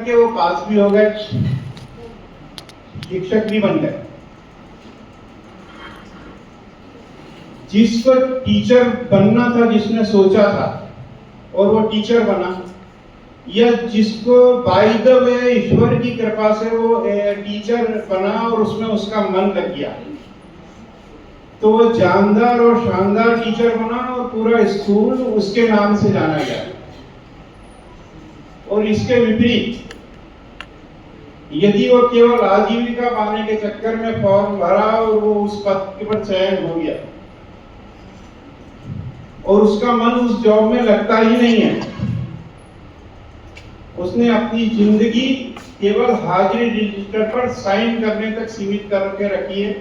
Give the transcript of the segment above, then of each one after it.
करके वो पास भी हो गए, शिक्षक भी बन गए। जिसको टीचर बनना था, जिसने सोचा था और वो टीचर बना, या जिसको बाय द वे ईश्वर की कृपा से वो टीचर बना और उसमें उसका मन लग गया, तो वो जानदार और शानदार टीचर बना और पूरा स्कूल उसके नाम से जाना गया। और इसके विपरीत यदि वो केवल आजीविका पाने के चक्कर में फॉर्म भरा और वो उस पद पर चयन हो गया और उसका मन उस जॉब में लगता ही नहीं है, उसने अपनी जिंदगी केवल हाजिरी रजिस्टर पर साइन करने तक सीमित करके रखी है,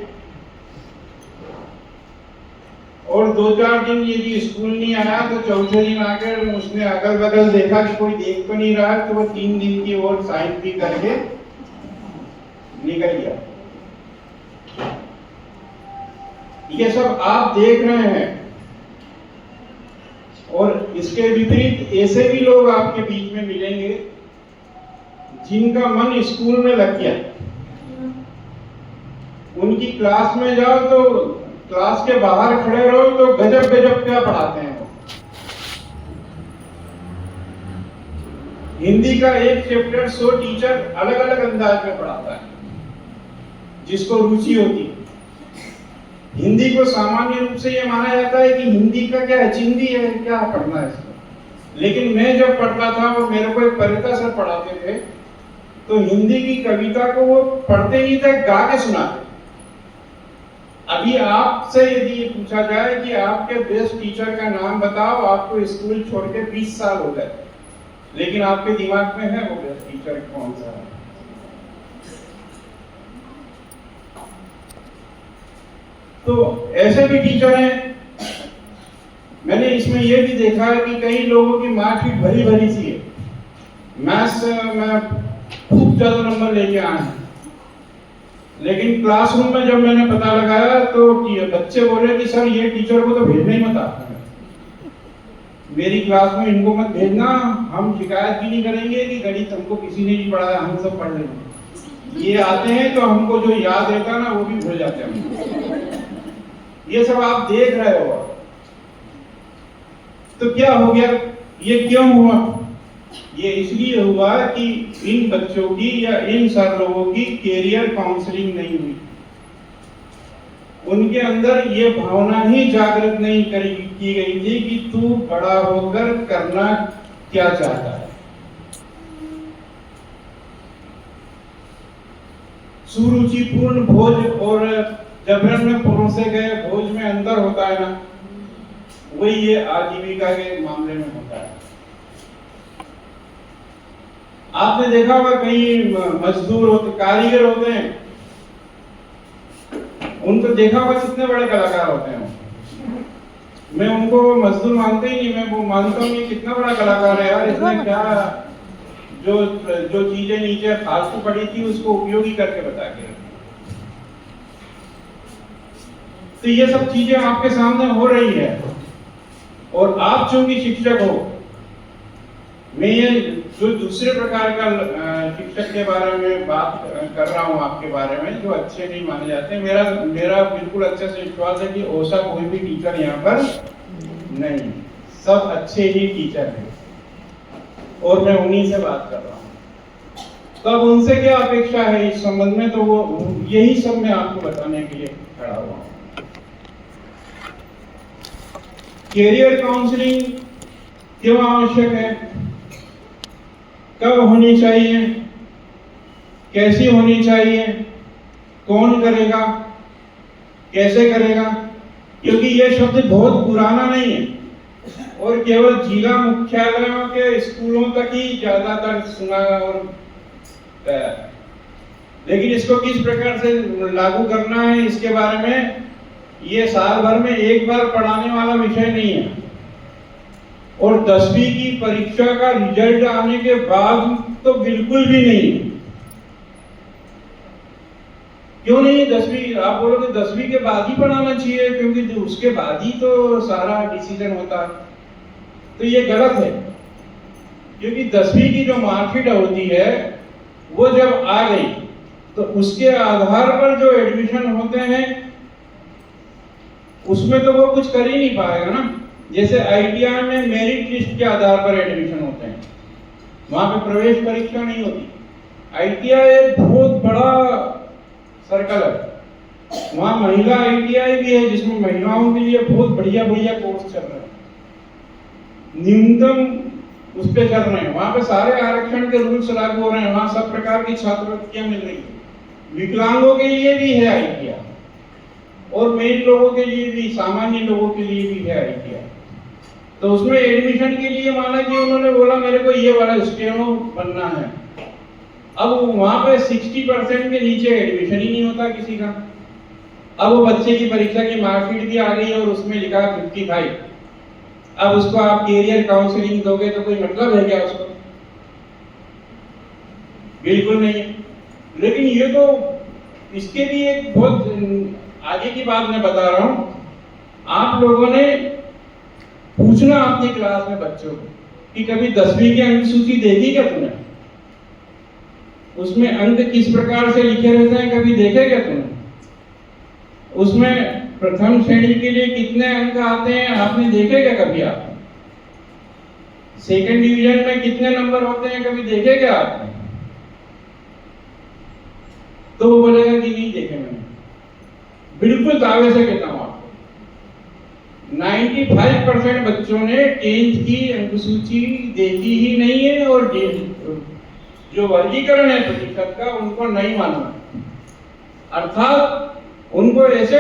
और 2-4 दिन यदि स्कूल नहीं आया तो चौथे दिन आकर उसने अगल बगल देखा कि कोई देख तो नहीं रहा, तो वो 3 दिन की और साइन भी करके निकल गया। ये सब आप देख रहे हैं। और इसके विपरीत ऐसे भी लोग आपके बीच में मिलेंगे जिनका मन स्कूल में लग गया। उनकी क्लास में जाओ तो क्लास के बाहर खड़े रहो तो गजब गजब क्या पढ़ाते हैं वो। हिंदी का एक चैप्टर 100 टीचर अलग अलग अंदाज में पढ़ाता है, जिसको रुचि होती है। हिंदी को सामान्य रूप से यह माना जाता है कि हिंदी का क्या है, चिंदी है, क्या पढ़ना है इसको। लेकिन मैं जब पढ़ता था और मेरे को एक परिता सर पढ़ाते थे, तो हिंदी की कविता को वो पढ़ते ही थे, गा के सुनाते। अभी आपसे यदि ये पूछा जाए कि आपके बेस्ट टीचर का नाम बताओ, आपको स्कूल छोड़ के 20 साल हो गए, लेकिन आपके दिमाग में है वो बेस्ट टीचर कौन सा है? तो ऐसे भी टीचर हैं। मैंने इसमें यह भी देखा है कि कई लोगों की मार्कशीट भरी भरी सी है, मैथ्स में खूब ज्यादा नंबर लेके आए हैं, लेकिन क्लासरूम में जब मैंने पता लगाया तो बच्चे बोले कि सर ये टीचर को तो भेजना ही मत आता है, मेरी क्लास में इनको मत भेजना, हम शिकायत भी नहीं करेंगे कि गणित हमको किसी ने नहीं पढ़ाया, हम सब पढ़ लेंगे। ये आते हैं तो हमको जो याद रहता ना वो भी भूल जाते हैं। ये सब आप देख रहे हो। तो क्या हो गया, ये क्यों हुआ? ये इसलिए हुआ कि इन बच्चों की या इन सर लोगों की कैरियर काउंसलिंग नहीं हुई। उनके अंदर ये भावना ही जागृत नहीं की गई थी कि तू बड़ा होकर करना क्या चाहता है। सुरुचिपूर्ण भोज और जबरन में परोसे गए भोज में अंतर होता है ना, वही ये आजीविका के मामले में होता है। आपने देखा होगा कई मजदूर होते, कारीगर होते हैं, उनको देखा होगा कितने बड़े कलाकार होते हैं। मैं उनको मजदूर मानते ही नहीं, मैं वो मानता हूँ कितना बड़ा कलाकार है यार, इसने क्या जो चीजें नीचे फालतू पड़ी थी उसको उपयोगी करके बता के। तो ये सब चीजें आपके सामने हो रही है, और आप चूंकि शिक्षक हो, मैं ये जो दूसरे प्रकार का शिक्षक के बारे में बात कर रहा हूँ आपके बारे में, जो अच्छे नहीं माने जाते, मेरा बिल्कुल अच्छे से विश्वास है कि ऐसा कोई भी टीचर यहाँ पर नहीं, सब अच्छे ही टीचर हैं, और मैं उन्हीं से बात कर रहा हूँ। तो अब उनसे क्या अपेक्षा है इस संबंध में, तो वो यही सब मैं आपको बताने के लिए खड़ा हुआ हूँ। कैरियर काउंसलिंग क्यों आवश्यक है, कब होनी चाहिए, कैसी होनी चाहिए, कौन करेगा, कैसे करेगा? क्योंकि यह शब्द बहुत पुराना नहीं है और केवल जिला मुख्यालयों के स्कूलों तक ही ज्यादातर सुना और लेकिन इसको किस प्रकार से लागू करना है, इसके बारे में ये साल भर में एक बार पढ़ाने वाला विषय नहीं है। और 10वीं की परीक्षा का रिजल्ट आने के बाद तो बिल्कुल भी नहीं। क्यों नहीं? 10वीं आप बोलोगे 10वीं के बाद ही पढ़ाना चाहिए, क्योंकि उसके बाद ही तो सारा डिसीजन होता है। तो ये गलत है। क्योंकि 10वीं की जो मार्कशीट होती है वो जब आ गई तो उसके आधार पर जो एडमिशन होते हैं उसमें तो वो कुछ कर ही नहीं पाएगा ना। जैसे ITI में मेरिट लिस्ट के आधार पर एडमिशन होते हैं, वहां पे प्रवेश परीक्षा नहीं होती। ITI एक बहुत बड़ा सर्कल है, वहां महिला ITI भी है जिसमें महिलाओं के लिए बहुत बढ़िया बढ़िया कोर्स चल रहे हैं, न्यूनतम उस पे चल रहे हैं। वहां पे सारे आरक्षण के रूल्स लागू हो रहे हैं, वहां सब प्रकार की छात्रवृत्तियां मिल रही है। विकलांगों के लिए भी है ITI और मेन लोगों के लिए भी, सामान्य लोगों के लिए भी है ITI। तो उसमें एडमिशन के लिए माना कि उन्होंने बोला मेरे को ये वाला स्टेनो बनना है, अब वहां पे 60% के नीचे एडमिशन ही नहीं होता किसी का। अब वो बच्चे की परीक्षा की मार्कशीट भी आ गई और उसमें लिखा 55, अब उसको आप कैरियर काउंसलिंग दोगे तो कोई मतलब है क्या उसको? बिल्कुल नहीं। लेकिन ये तो इसके भी एक बहुत आगे की बात मैं बता रहा हूं। आप लोगों ने पूछना अपनी क्लास में बच्चों को कि कभी 10वीं की अंक सूची देखी क्या तुमने? उसमें अंक किस प्रकार से लिखे रहते हैं कभी देखे क्या तुमने? उसमें प्रथम श्रेणी के लिए कितने अंक आते हैं आपने देखे क्या कभी? आप सेकंड डिवीजन में कितने नंबर होते हैं कभी देखे क्या आपने? तो वो बोलेगा कि नहीं देखे मैंने। बिल्कुल दावे से कहता हूं आपको, 95% बच्चों ने 10th की अंक सूची देखी ही नहीं है और जो वर्गीकरण है प्रतिशत का उनको नहीं मालूम। अर्थात उनको ऐसे